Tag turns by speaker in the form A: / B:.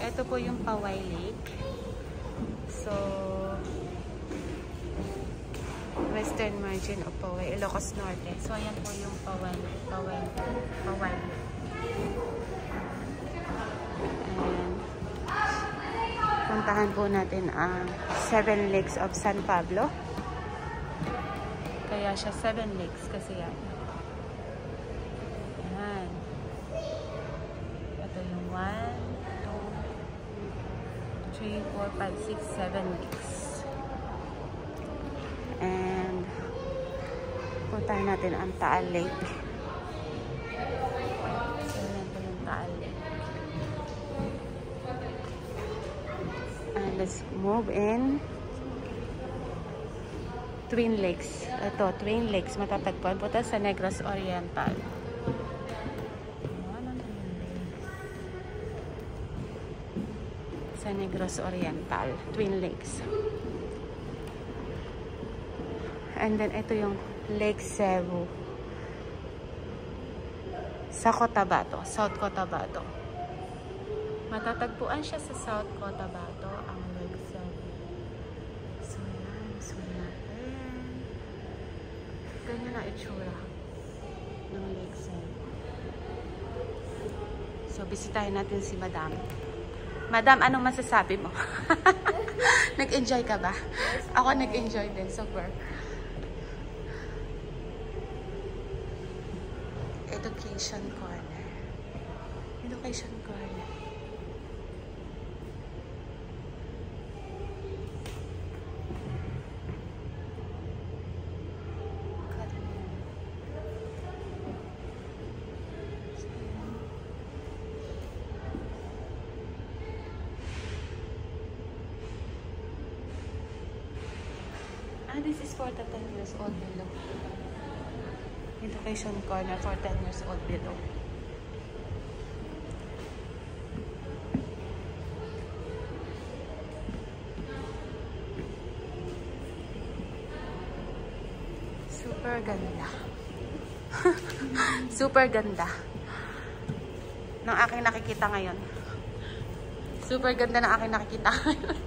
A: Ito po yung Paway Lake. So, western margin of Paway, Ilocos Norte. So, ayan po yung Paway Lake. And, puntahan po natin ang 7 Lakes of San Pablo. Kaya siya 7 Lakes kasi yan. Ayan. Ito yung 1, 2, 3, 4, 5, 6, 7 Lakes. And, puntahan natin ang Taal Lake. So, yan po yung Taal Lake. And let's move in. Twin Lakes. Ito, Twin Lakes. Matatagpuan po ito sa Negros Oriental. Sa Negros Oriental. Twin Lakes. And then, ito yung Lake Cebu. Sa Cotabato. South Cotabato. Matatagpuan siya sa South Cotabato, ang Lake Cebu. So, yan. So, natin. Ganyan na itsura ng Lake Cebu. So, bisitahin natin si Madam. Madam, anong masasabi mo? Nag-enjoy ka ba? Ako nag-enjoy din. Super. Education corner. Education corner. This is for the 10 years old below. Education corner for 10 years old below. Super ganda. Super ganda ng aking nakikita ngayon. Super ganda ng aking nakikita ngayon.